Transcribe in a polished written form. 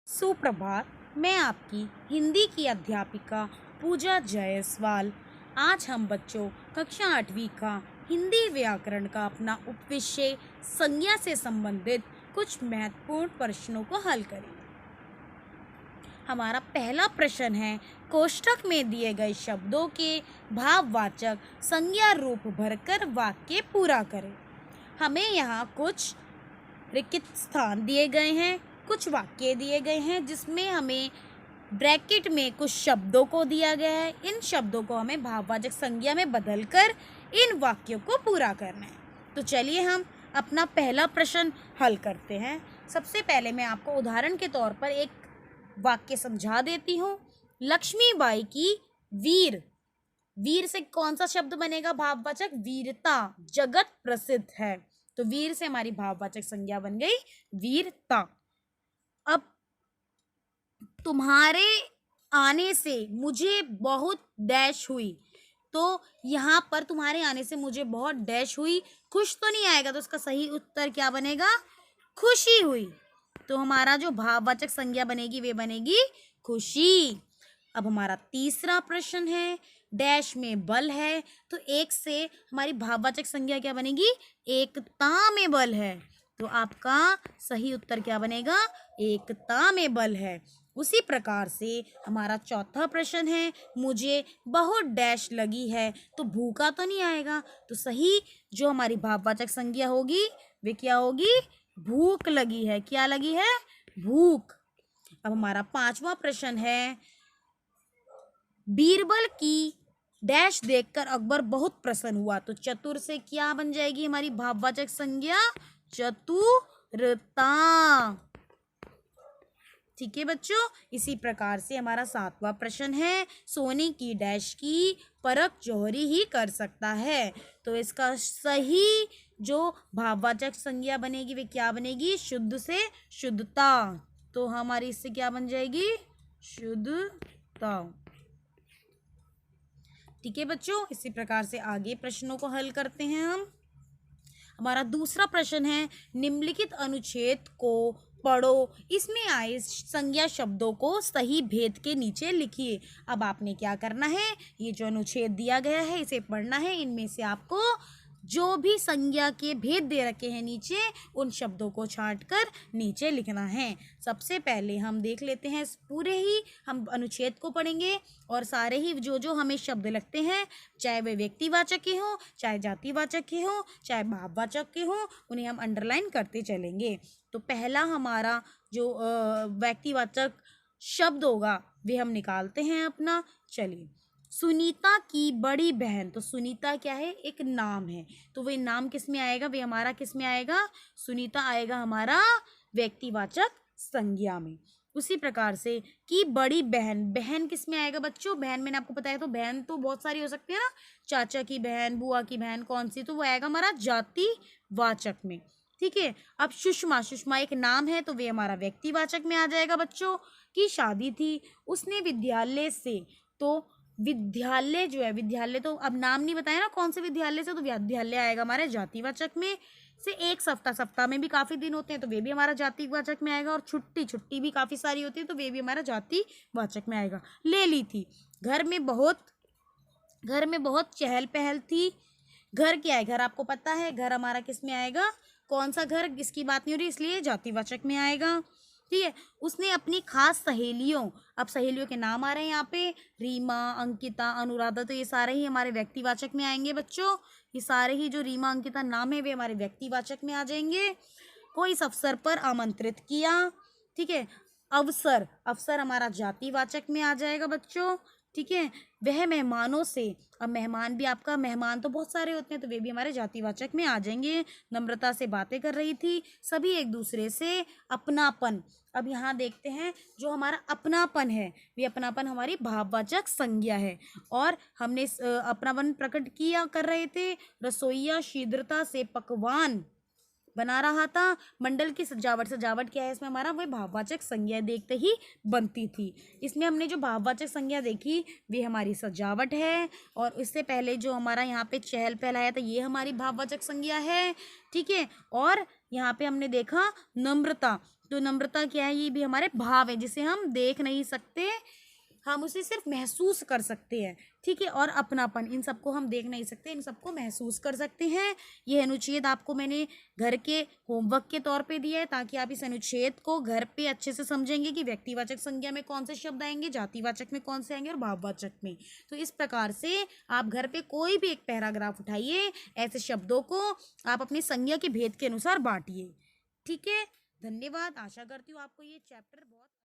सुप्रभात। मैं आपकी हिंदी की अध्यापिका पूजा जायसवाल। आज हम बच्चों कक्षा 8वीं का हिंदी व्याकरण का अपना उपविषय संज्ञा से संबंधित कुछ महत्वपूर्ण प्रश्नों को हल करेंगे। हमारा पहला प्रश्न है, कोष्ठक में दिए गए शब्दों के भाववाचक संज्ञा रूप भरकर वाक्य पूरा करें। हमें यहाँ कुछ रिक्त स्थान दिए गए हैं, कुछ वाक्य दिए गए हैं जिसमें हमें ब्रैकेट में कुछ शब्दों को दिया गया है। इन शब्दों को हमें भाववाचक संज्ञा में बदलकर इन वाक्यों को पूरा करना है। तो चलिए हम अपना पहला प्रश्न हल करते हैं। सबसे पहले मैं आपको उदाहरण के तौर पर एक वाक्य समझा देती हूँ। लक्ष्मीबाई की वीर, वीर से कौन सा शब्द बनेगा भाववाचक? वीरता, जगत प्रसिद्ध है। तो वीर से हमारी भाववाचक संज्ञा बन गई वीरता। अब तुम्हारे आने से मुझे बहुत डैश हुई, तो यहाँ पर तुम्हारे आने से मुझे बहुत डैश हुई, खुश तो नहीं आएगा, तो इसका सही उत्तर क्या बनेगा? खुशी हुई। तो हमारा जो भाववाचक संज्ञा बनेगी वे बनेगी खुशी। अब हमारा तीसरा प्रश्न है, डैश में बल है, तो एक से हमारी भाववाचक संज्ञा क्या बनेगी? एकता में बल है। तो आपका सही उत्तर क्या बनेगा? एकता में बल है। उसी प्रकार से हमारा चौथा प्रश्न है, मुझे बहुत डैश लगी है, तो भूखा तो नहीं आएगा, तो सही जो हमारी भाववाचक संज्ञा होगी वे क्या होगी? भूख लगी है। क्या लगी है? भूख। अब हमारा पांचवा प्रश्न है, बीरबल की डैश देखकर अकबर बहुत प्रसन्न हुआ, तो चतुर से क्या बन जाएगी हमारी भाववाचक संज्ञा? चतुरता। ठीक है बच्चों। इसी प्रकार से हमारा सातवां प्रश्न है, सोने की डैश की परख जौहरी ही कर सकता है, तो इसका सही जो भाववाचक संज्ञा बनेगी वे क्या बनेगी? शुद्ध से शुद्धता। तो हमारी इससे क्या बन जाएगी? शुद्धता। ठीक है बच्चों। इसी प्रकार से आगे प्रश्नों को हल करते हैं हम। हमारा दूसरा प्रश्न है, निम्नलिखित अनुच्छेद को पढ़ो, इसमें आए संज्ञा शब्दों को सही भेद के नीचे लिखिए। अब आपने क्या करना है, ये जो अनुच्छेद दिया गया है इसे पढ़ना है। इनमें से आपको जो भी संज्ञा के भेद दे रखे हैं नीचे, उन शब्दों को छांटकर नीचे लिखना है। सबसे पहले हम देख लेते हैं, पूरे ही हम अनुच्छेद को पढ़ेंगे और सारे ही जो जो हमें शब्द लगते हैं, चाहे वे व्यक्तिवाचक के हों, चाहे जातिवाचक के हों, चाहे भाववाचक के हों, उन्हें हम अंडरलाइन करते चलेंगे। तो पहला हमारा जो व्यक्तिवाचक शब्द होगा वे हम निकालते हैं अपना। चलिए, सुनीता की बड़ी बहन, तो सुनीता क्या है? एक नाम है, तो वे नाम किस में आएगा? वे हमारा किस में आएगा? सुनीता आएगा हमारा व्यक्तिवाचक संज्ञा में। उसी प्रकार से कि बड़ी बहन, बहन किस में आएगा बच्चों? बहन मैंने आपको बताया, तो बहन तो बहुत सारी हो सकती है ना, चाचा की बहन, बुआ की बहन, कौन सी? तो वो आएगा हमारा जातिवाचक में। ठीक है। अब सुषमा, सुषमा एक नाम है, तो वे हमारा व्यक्तिवाचक में आ जाएगा बच्चों। की शादी थी उसने विद्यालय से, तो विद्यालय जो है, विद्यालय तो अब नाम नहीं बताया ना कौन से विद्यालय से, तो विद्यालय आएगा हमारे जातिवाचक में। से एक सप्ताह, सप्ताह में भी काफ़ी दिन होते हैं, तो वे भी हमारा जातिवाचक में आएगा। और छुट्टी, छुट्टी भी काफ़ी सारी होती है, तो वे भी हमारा जातिवाचक में आएगा। ले ली थी, घर में बहुत चहल पहल थी। घर क्या है? घर आपको पता है, घर हमारा किस में आएगा? कौन सा घर? इसकी बात नहीं हो रही, इसलिए जातिवाचक में आएगा। ठीक है। उसने अपनी खास सहेलियों, अब सहेलियों के नाम आ रहे हैं यहाँ पे, रीमा, अंकिता, अनुराधा, तो ये सारे ही हमारे व्यक्तिवाचक में आएंगे बच्चों। ये सारे ही जो रीमा, अंकिता नाम है वे हमारे व्यक्तिवाचक में आ जाएंगे। कोई इस अवसर पर आमंत्रित किया। ठीक है। अवसर, अवसर हमारा जातिवाचक में आ जाएगा बच्चों। ठीक है। वह मेहमानों से, अब मेहमान भी आपका, मेहमान तो बहुत सारे होते हैं, तो वे भी हमारे जातिवाचक में आ जाएंगे। नम्रता से बातें कर रही थी, सभी एक दूसरे से। अपनापन, अब यहाँ देखते हैं जो हमारा अपनापन है, वे अपनापन हमारी भाववाचक संज्ञा है। और हमने अपनापन प्रकट किया कर रहे थे, रसोइया शीघ्रता से पकवान बना रहा था। मंडल की सजावट, सजावट क्या है इसमें हमारा? वह भाववाचक संज्ञा देखते ही बनती थी। इसमें हमने जो भाववाचक संज्ञा देखी वे हमारी सजावट है। और इससे पहले जो हमारा यहाँ पे चहल पहल आया था, ये हमारी भाववाचक संज्ञा है। ठीक है। और यहाँ पे हमने देखा नम्रता, तो नम्रता क्या है, ये भी हमारे भाव है जिसे हम देख नहीं सकते, हम उसे सिर्फ महसूस कर सकते हैं। ठीक है, और अपनापन, इन सबको हम देख नहीं सकते, इन सबको महसूस कर सकते हैं। ये अनुच्छेद आपको मैंने घर के होमवर्क के तौर पे दिया है, ताकि आप इस अनुच्छेद को घर पे अच्छे से समझेंगे कि व्यक्तिवाचक संज्ञा में कौन से शब्द आएंगे, जातिवाचक में कौन से आएंगे और भाववाचक में। तो इस प्रकार से आप घर पे कोई भी एक पैराग्राफ उठाइए, ऐसे शब्दों को आप अपनी संज्ञा के भेद के अनुसार बांटिए। ठीक है, धन्यवाद। आशा करती हूँ आपको ये चैप्टर बहुत